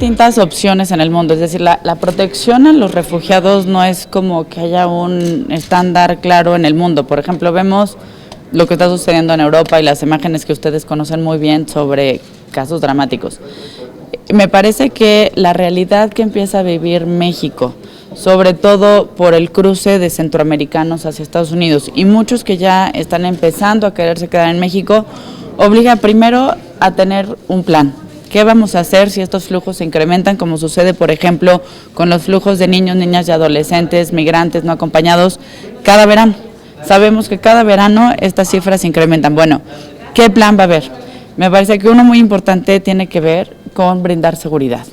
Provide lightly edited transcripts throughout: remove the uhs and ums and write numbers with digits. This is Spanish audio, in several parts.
distintas opciones en el mundo, es decir, la protección a los refugiados no es como que haya un estándar claro en el mundo. Por ejemplo, vemos lo que está sucediendo en Europa y las imágenes que ustedes conocen muy bien sobre casos dramáticos. Me parece que la realidad que empieza a vivir México, sobre todo por el cruce de centroamericanos hacia Estados Unidos y muchos que ya están empezando a quererse quedar en México, obliga primero a tener un plan. ¿Qué vamos a hacer si estos flujos se incrementan, como sucede, por ejemplo, con los flujos de niños, niñas y adolescentes, migrantes no acompañados, cada verano? Sabemos que cada verano estas cifras se incrementan. Bueno, ¿qué plan va a haber? Me parece que uno muy importante tiene que ver con brindar seguridad.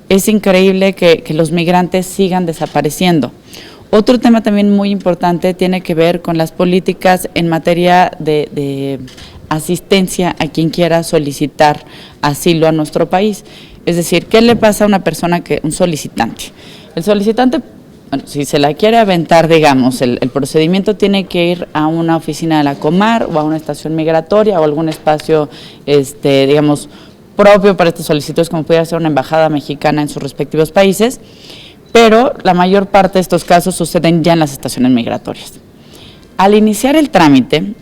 Es increíble que los migrantes sigan desapareciendo. Otro tema también muy importante tiene que ver con las políticas en materia de asistencia a quien quiera solicitar asilo a nuestro país. Es decir, ¿qué le pasa a una persona un solicitante? El solicitante, bueno, si se la quiere aventar, digamos, el procedimiento tiene que ir a una oficina de la Comar o a una estación migratoria o algún espacio, digamos, propio para estas solicitudes, como pudiera ser una embajada mexicana en sus respectivos países, pero la mayor parte de estos casos suceden ya en las estaciones migratorias. Al iniciar el trámite,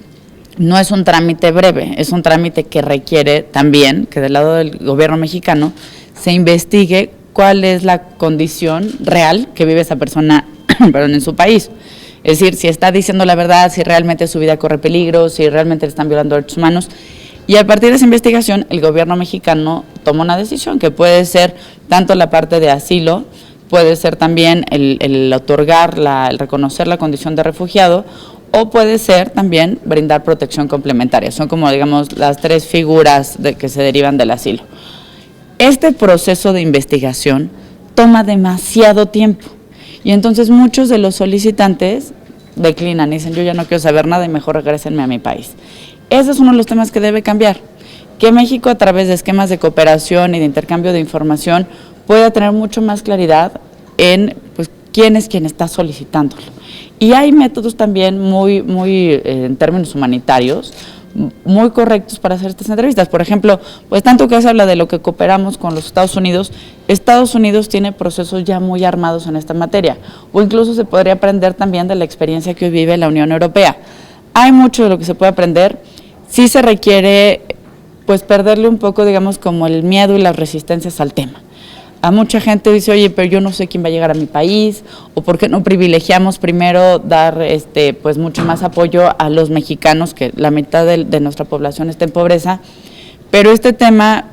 no es un trámite breve, es un trámite que requiere también que del lado del gobierno mexicano se investigue cuál es la condición real que vive esa persona en su país. Es decir, si está diciendo la verdad, si realmente su vida corre peligro, si realmente le están violando derechos humanos. Y a partir de esa investigación, el gobierno mexicano toma una decisión que puede ser tanto la parte de asilo, puede ser también el otorgar, el reconocer la condición de refugiado, o puede ser también brindar protección complementaria. Son como, digamos, las tres figuras que se derivan del asilo. Este proceso de investigación toma demasiado tiempo y entonces muchos de los solicitantes declinan y dicen, yo ya no quiero saber nada y mejor regrésenme a mi país. Ese es uno de los temas que debe cambiar, que México a través de esquemas de cooperación y de intercambio de información pueda tener mucho más claridad en quién es quien está solicitándolo. Y hay métodos también muy en términos humanitarios, muy correctos para hacer estas entrevistas. Por ejemplo, pues tanto que se habla de lo que cooperamos con los Estados Unidos tiene procesos ya muy armados en esta materia, o incluso se podría aprender también de la experiencia que hoy vive la Unión Europea. Hay mucho de lo que se puede aprender, sí se requiere pues perderle un poco, digamos, como el miedo y las resistencias al tema. A mucha gente dice, oye, pero yo no sé quién va a llegar a mi país, o por qué no privilegiamos primero dar pues mucho más apoyo a los mexicanos, que la mitad de nuestra población está en pobreza. Pero este tema,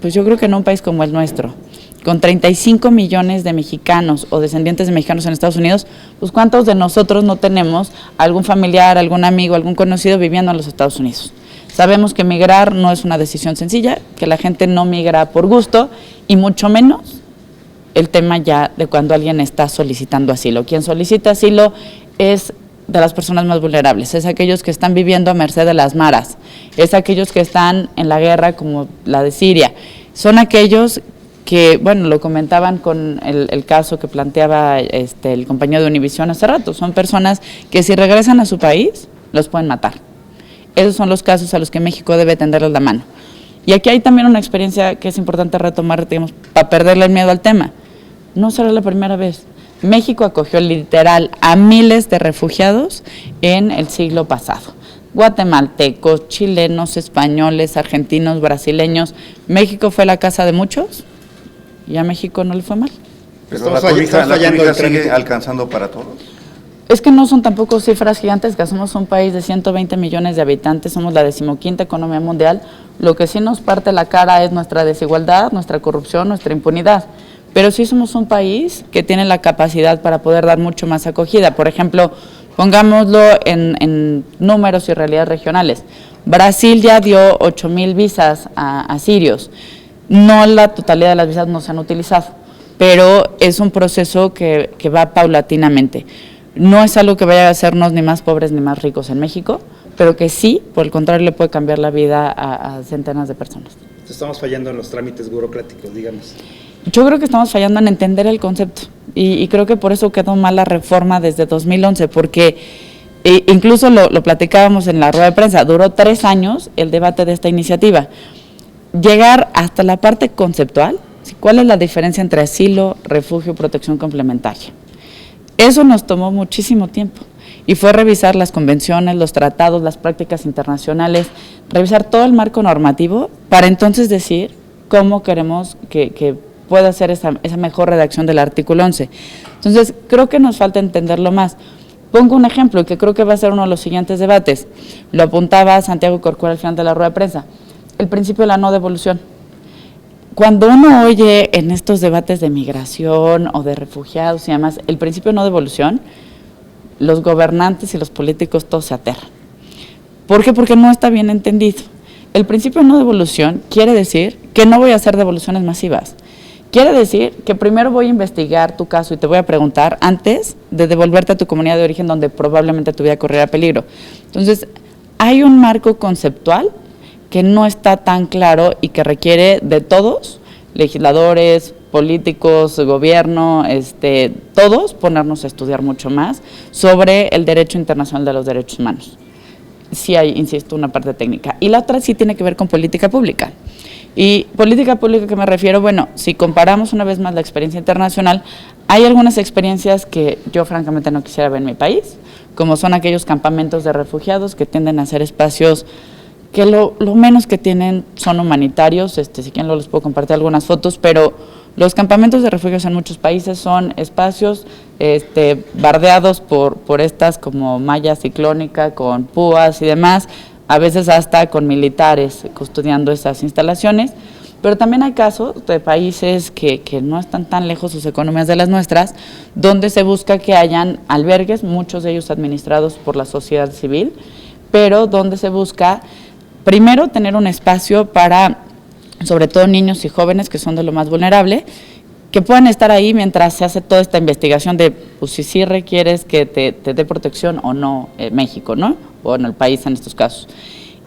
pues yo creo que en un país como el nuestro, con 35 millones de mexicanos o descendientes de mexicanos en Estados Unidos, pues ¿cuántos de nosotros no tenemos algún familiar, algún amigo, algún conocido viviendo en los Estados Unidos? Sabemos que migrar no es una decisión sencilla, que la gente no migra por gusto y mucho menos el tema ya de cuando alguien está solicitando asilo. Quien solicita asilo es de las personas más vulnerables, es aquellos que están viviendo a merced de las maras, es aquellos que están en la guerra como la de Siria, son aquellos que, bueno, lo comentaban con el caso que planteaba el compañero de Univisión hace rato, son personas que si regresan a su país los pueden matar. Esos son los casos a los que México debe tenderles la mano. Y aquí hay también una experiencia que es importante retomar, digamos, para perderle el miedo al tema. No será la primera vez. México acogió literal a miles de refugiados en el siglo pasado. Guatemaltecos, chilenos, españoles, argentinos, brasileños. México fue la casa de muchos y a México no le fue mal. Pero la cobija sigue alcanzando para todos. Es que no son tampoco cifras gigantescas, somos un país de 120 millones de habitantes, somos la 15ª economía mundial, lo que sí nos parte la cara es nuestra desigualdad, nuestra corrupción, nuestra impunidad, pero sí somos un país que tiene la capacidad para poder dar mucho más acogida. Por ejemplo, pongámoslo en números y realidades regionales, Brasil ya dio 8,000 visas a sirios, no la totalidad de las visas no se han utilizado, pero es un proceso que va paulatinamente. No es algo que vaya a hacernos ni más pobres ni más ricos en México, pero que sí, por el contrario, le puede cambiar la vida a centenas de personas. Estamos fallando en los trámites burocráticos, digamos. Yo creo que estamos fallando en entender el concepto y creo que por eso quedó mal la reforma desde 2011, porque incluso lo platicábamos en la rueda de prensa, duró 3 años el debate de esta iniciativa. Llegar hasta la parte conceptual ¿cuál es la diferencia entre asilo, refugio y protección complementaria? Eso nos tomó muchísimo tiempo y fue revisar las convenciones, los tratados, las prácticas internacionales, revisar todo el marco normativo para entonces decir cómo queremos que pueda ser esa mejor redacción del artículo 11. Entonces, creo que nos falta entenderlo más. Pongo un ejemplo y que creo que va a ser uno de los siguientes debates. Lo apuntaba Santiago Corcuera al final de la rueda de prensa. El principio de la no devolución. Cuando uno oye en estos debates de migración o de refugiados y demás, el principio de no devolución, los gobernantes y los políticos todos se aterran. ¿Por qué? Porque no está bien entendido. El principio de no devolución quiere decir que no voy a hacer devoluciones masivas. Quiere decir que primero voy a investigar tu caso y te voy a preguntar antes de devolverte a tu comunidad de origen donde probablemente tu vida corriera peligro. Entonces, hay un marco conceptual que no está tan claro y que requiere de todos, legisladores, políticos, gobierno, todos ponernos a estudiar mucho más sobre el derecho internacional de los derechos humanos. Sí hay, insisto, una parte técnica. Y la otra sí tiene que ver con política pública. Y política pública, ¿qué me refiero? Bueno, si comparamos una vez más la experiencia internacional, hay algunas experiencias que yo francamente no quisiera ver en mi país, como son aquellos campamentos de refugiados que tienden a ser espacios que lo menos que tienen son humanitarios, si quieren les puedo compartir algunas fotos, pero los campamentos de refugios en muchos países son espacios bardeados por estas como malla ciclónica, con púas y demás, a veces hasta con militares custodiando esas instalaciones, pero también hay casos de países que no están tan lejos sus economías de las nuestras, donde se busca que hayan albergues, muchos de ellos administrados por la sociedad civil, pero donde se busca primero tener un espacio para, sobre todo niños y jóvenes que son de lo más vulnerable, que puedan estar ahí mientras se hace toda esta investigación de pues, si sí requieres que te dé protección o no México, ¿no? O en el país en estos casos.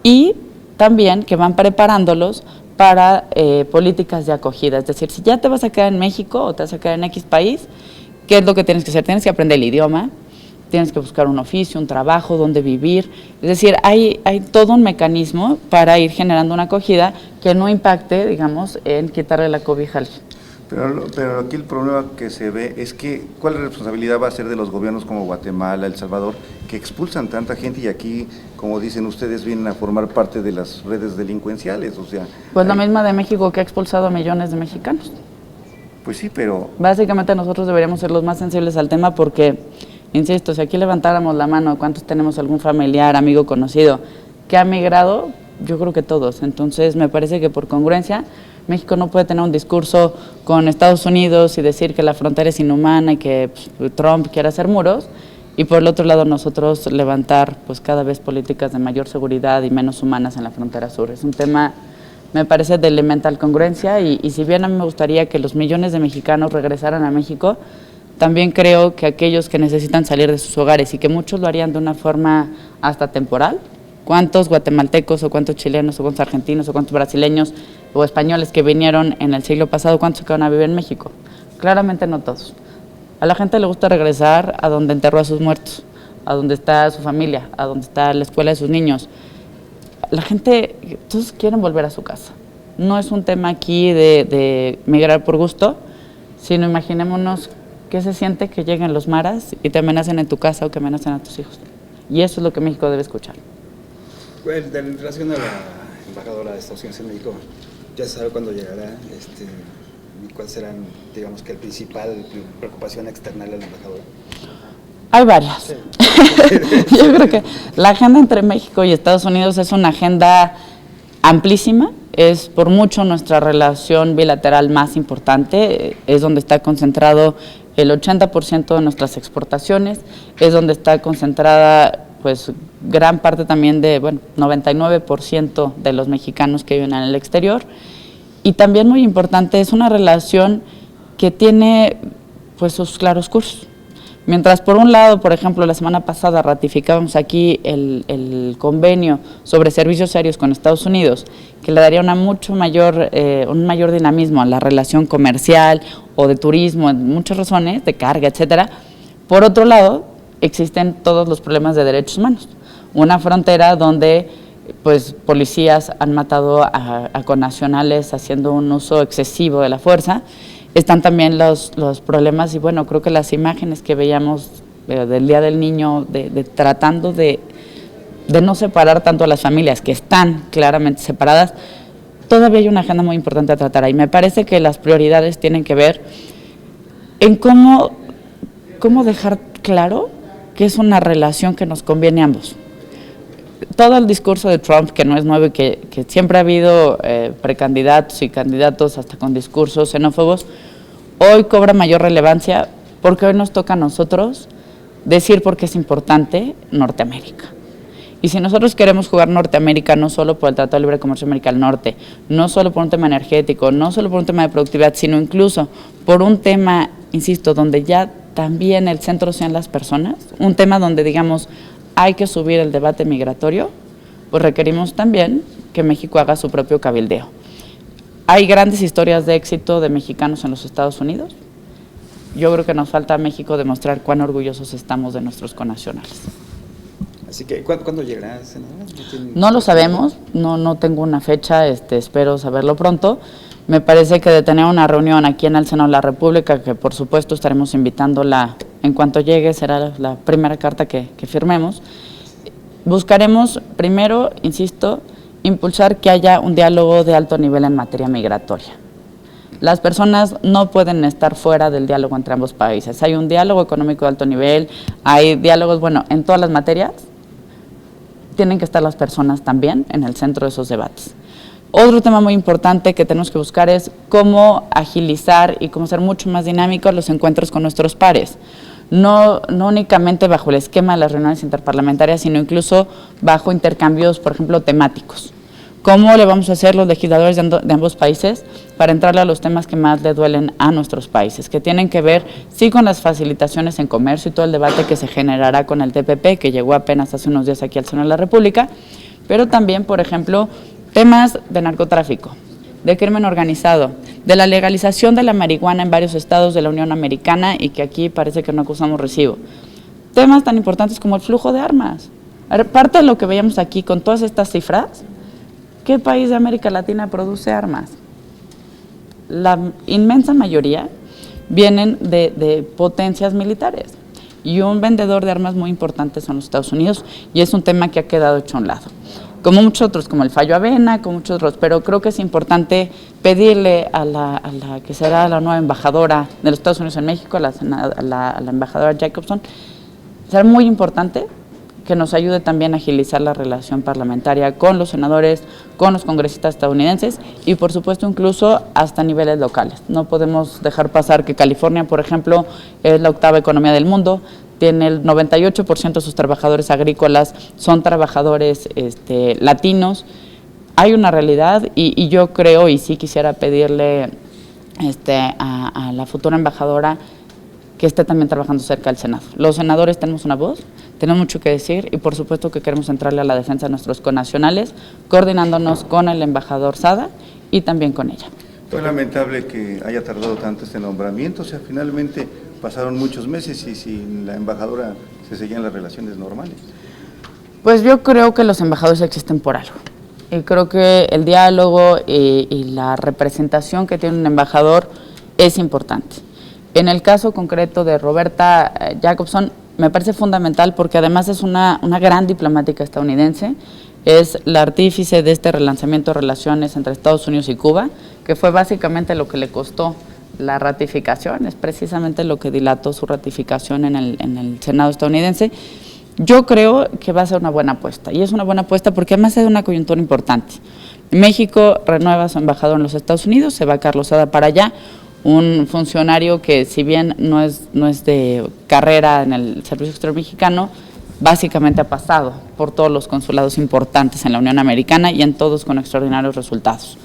Y también que van preparándolos para políticas de acogida, es decir, si ya te vas a quedar en México o te vas a quedar en X país, ¿qué es lo que tienes que hacer? Tienes que aprender el idioma, tienes que buscar un oficio, un trabajo, dónde vivir. Es decir, hay todo un mecanismo para ir generando una acogida que no impacte, digamos, en quitarle la cobija al... Pero aquí el problema que se ve es que ¿cuál responsabilidad va a ser de los gobiernos como Guatemala, El Salvador, que expulsan tanta gente y aquí, como dicen ustedes, vienen a formar parte de las redes delincuenciales? O sea, pues la misma de México que ha expulsado a millones de mexicanos. Pues sí, pero... Básicamente nosotros deberíamos ser los más sensibles al tema porque... Insisto, si aquí levantáramos la mano, ¿cuántos tenemos algún familiar, amigo, conocido que ha migrado? Yo creo que todos. Entonces, me parece que por congruencia, México no puede tener un discurso con Estados Unidos y decir que la frontera es inhumana y que Trump quiere hacer muros, y por el otro lado nosotros levantar pues cada vez políticas de mayor seguridad y menos humanas en la frontera sur. Es un tema, me parece, de elemental congruencia y si bien a mí me gustaría que los millones de mexicanos regresaran a México, también creo que aquellos que necesitan salir de sus hogares y que muchos lo harían de una forma hasta temporal, ¿cuántos guatemaltecos o cuántos chilenos o cuántos argentinos o cuántos brasileños o españoles que vinieron en el siglo pasado, cuántos que van a vivir en México? Claramente no todos. A la gente le gusta regresar a donde enterró a sus muertos, a donde está su familia, a donde está la escuela de sus niños. La gente, todos quieren volver a su casa. No es un tema aquí de migrar por gusto, sino imaginémonos ¿qué se siente que lleguen los maras y te amenacen en tu casa o que amenacen a tus hijos? Y eso es lo que México debe escuchar. Bueno, en relación a la embajadora de Estados Unidos en México, ya se sabe cuándo llegará y cuáles serán, digamos, que el principal preocupación externa de la embajadora. Hay varias. Sí. Yo creo que la agenda entre México y Estados Unidos es una agenda amplísima. Es por mucho nuestra relación bilateral más importante, es donde está concentrado el 80% de nuestras exportaciones, es donde está concentrada pues gran parte también de, 99% de los mexicanos que viven en el exterior, y también muy importante, es una relación que tiene pues sus claroscuros. Mientras por un lado, por ejemplo, la semana pasada ratificábamos aquí el convenio sobre servicios aéreos con Estados Unidos, que le daría un mayor dinamismo a la relación comercial o de turismo, en muchas razones, de carga, etcétera. Por otro lado, existen todos los problemas de derechos humanos. Una frontera donde pues policías han matado a connacionales haciendo un uso excesivo de la fuerza. Están también los problemas y bueno, creo que las imágenes que veíamos del Día del Niño, tratando de no separar tanto a las familias que están claramente separadas, todavía hay una agenda muy importante a tratar ahí. Me parece que las prioridades tienen que ver en cómo dejar claro que es una relación que nos conviene a ambos. Todo el discurso de Trump, que no es nuevo y que siempre ha habido precandidatos y candidatos hasta con discursos xenófobos, hoy cobra mayor relevancia porque hoy nos toca a nosotros decir por qué es importante Norteamérica. Y si nosotros queremos jugar Norteamérica no solo por el Tratado de Libre Comercio de América del Norte, no solo por un tema energético, no solo por un tema de productividad, sino incluso por un tema, insisto, donde ya también el centro sean las personas, un tema donde digamos hay que subir el debate migratorio, pues requerimos también que México haga su propio cabildeo. Hay grandes historias de éxito de mexicanos en los Estados Unidos. Yo creo que nos falta a México demostrar cuán orgullosos estamos de nuestros connacionales. Así que, ¿cuándo llegará, senadora? No lo sabemos, no tengo una fecha, espero saberlo pronto. Me parece que de tener una reunión aquí en el Senado de la República, que por supuesto estaremos invitándola en cuanto llegue, será la primera carta que firmemos. Buscaremos primero, insisto, impulsar que haya un diálogo de alto nivel en materia migratoria. Las personas no pueden estar fuera del diálogo entre ambos países. Hay un diálogo económico de alto nivel, hay diálogos, bueno, en todas las materias, tienen que estar las personas también en el centro de esos debates. Otro tema muy importante que tenemos que buscar es cómo agilizar y cómo ser mucho más dinámicos los encuentros con nuestros pares. No únicamente bajo el esquema de las reuniones interparlamentarias, sino incluso bajo intercambios, por ejemplo, temáticos. ¿Cómo le vamos a hacer los legisladores de ambos países para entrarle a los temas que más le duelen a nuestros países? Que tienen que ver, sí, con las facilitaciones en comercio y todo el debate que se generará con el TPP, que llegó apenas hace unos días aquí al Senado de la República, pero también, por ejemplo, temas de narcotráfico, de crimen organizado, de la legalización de la marihuana en varios estados de la Unión Americana y que aquí parece que no acusamos recibo. Temas tan importantes como el flujo de armas. Parte de lo que veíamos aquí con todas estas cifras, ¿qué país de América Latina produce armas? La inmensa mayoría vienen de potencias militares y un vendedor de armas muy importante son los Estados Unidos y es un tema que ha quedado hecho a un lado. Como muchos otros, como el fallo Avena, como muchos otros, pero creo que es importante pedirle a la que será la nueva embajadora de los Estados Unidos en México, a la embajadora Jacobson, será muy importante que nos ayude también a agilizar la relación parlamentaria con los senadores, con los congresistas estadounidenses y por supuesto incluso hasta niveles locales. No podemos dejar pasar que California, por ejemplo, es la octava economía del mundo, tiene el 98% de sus trabajadores agrícolas, son trabajadores latinos. Hay una realidad y yo creo, y sí quisiera pedirle a la futura embajadora que esté también trabajando cerca del Senado. Los senadores tenemos una voz, tenemos mucho que decir y por supuesto que queremos entrarle a la defensa de nuestros connacionales, coordinándonos con el embajador Sada y también con ella. Fue lamentable que haya tardado tanto este nombramiento, o sea, finalmente pasaron muchos meses y sin la embajadora se seguían las relaciones normales. Pues yo creo que los embajadores existen por algo. Y creo que el diálogo y la representación que tiene un embajador es importante. En el caso concreto de Roberta Jacobson, me parece fundamental porque además es una gran diplomática estadounidense, es la artífice de este relanzamiento de relaciones entre Estados Unidos y Cuba, que fue básicamente lo que le costó la ratificación, es precisamente lo que dilató su ratificación en el Senado estadounidense. Yo creo que va a ser una buena apuesta, y es una buena apuesta porque además es una coyuntura importante. México renueva a su embajador en los Estados Unidos, se va Carlos Sada para allá, un funcionario que si bien no es de carrera en el Servicio Exterior Mexicano, básicamente ha pasado por todos los consulados importantes en la Unión Americana y en todos con extraordinarios resultados.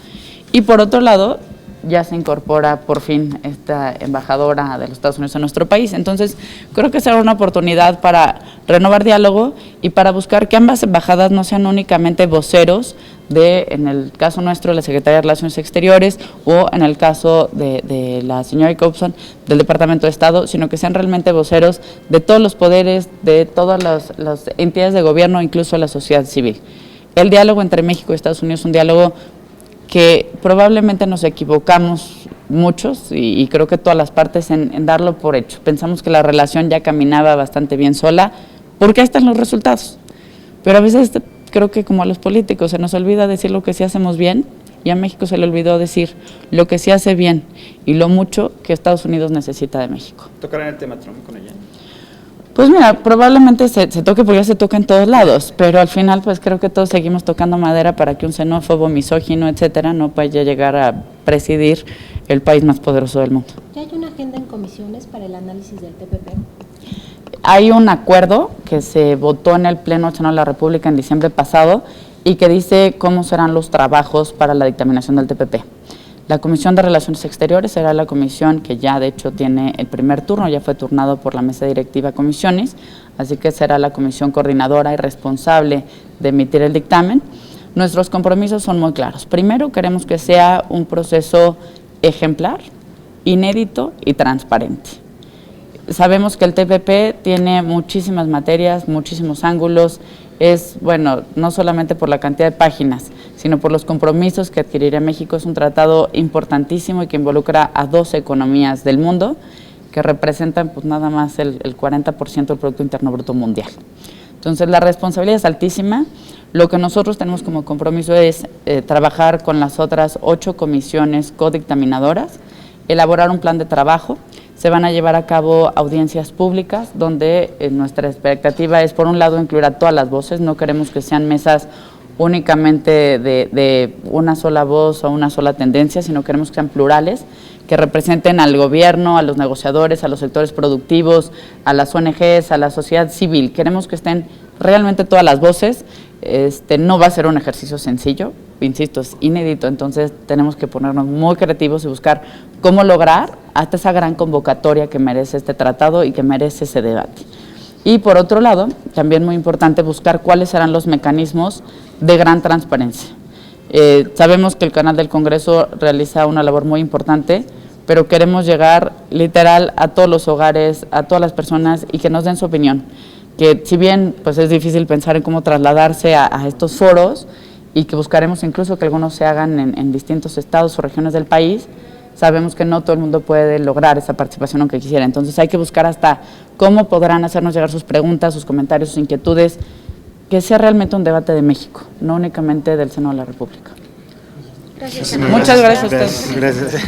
Y por otro lado, ya se incorpora por fin esta embajadora de los Estados Unidos en nuestro país. Entonces, creo que será una oportunidad para renovar diálogo y para buscar que ambas embajadas no sean únicamente voceros de, en el caso nuestro, la Secretaría de Relaciones Exteriores o en el caso de la señora Jacobson del Departamento de Estado, sino que sean realmente voceros de todos los poderes, de todas las entidades de gobierno, incluso la sociedad civil. el diálogo entre México y Estados Unidos es un diálogo que probablemente nos equivocamos muchos y creo que todas las partes en darlo por hecho. Pensamos que la relación ya caminaba bastante bien sola porque ahí están los resultados. Pero a veces creo que como a los políticos se nos olvida decir lo que sí hacemos bien y a México se le olvidó decir lo que sí hace bien y lo mucho que Estados Unidos necesita de México. ¿Tocarán el tema Trump con ella? Pues mira, probablemente se toque porque ya se toca en todos lados, pero al final pues creo que todos seguimos tocando madera para que un xenófobo, misógino, etcétera, no vaya a llegar a presidir el país más poderoso del mundo. ¿Ya hay una agenda en comisiones para el análisis del TPP? Hay un acuerdo que se votó en el Pleno del Senado de la República en diciembre pasado y que dice cómo serán los trabajos para la dictaminación del TPP. La Comisión de Relaciones Exteriores será la comisión que ya de hecho tiene el primer turno, ya fue turnado por la mesa directiva comisiones, así que será la comisión coordinadora y responsable de emitir el dictamen. Nuestros compromisos son muy claros. Primero, queremos que sea un proceso ejemplar, inédito y transparente. Sabemos que el TPP tiene muchísimas materias, muchísimos ángulos, es, bueno, no solamente por la cantidad de páginas, sino por los compromisos que adquirirá México. Es un tratado importantísimo y que involucra a 12 economías del mundo, que representan pues nada más el 40% del Producto Interno Bruto mundial. Entonces la responsabilidad es altísima. Lo que nosotros tenemos como compromiso es trabajar con las otras 8 comisiones codictaminadoras, elaborar un plan de trabajo. Se van a llevar a cabo audiencias públicas donde nuestra expectativa es, por un lado, incluir a todas las voces. No queremos que sean mesas únicamente de una sola voz o una sola tendencia, sino queremos que sean plurales, que representen al gobierno, a los negociadores, a los sectores productivos, a las ONGs, a la sociedad civil. Queremos que estén realmente todas las voces. No va a ser un ejercicio sencillo, insisto, es inédito, entonces tenemos que ponernos muy creativos y buscar cómo lograr hasta esa gran convocatoria que merece este tratado y que merece ese debate. Y por otro lado, también muy importante buscar cuáles serán los mecanismos de gran transparencia. Sabemos que el canal del Congreso realiza una labor muy importante, pero queremos llegar literal a todos los hogares, a todas las personas y que nos den su opinión. Que si bien pues es difícil pensar en cómo trasladarse a estos foros y que buscaremos incluso que algunos se hagan en distintos estados o regiones del país, sabemos que no todo el mundo puede lograr esa participación aunque quisiera. Entonces hay que buscar hasta cómo podrán hacernos llegar sus preguntas, sus comentarios, sus inquietudes, que sea realmente un debate de México, no únicamente del Senado de la República. Gracias. Muchas gracias a ustedes. Gracias.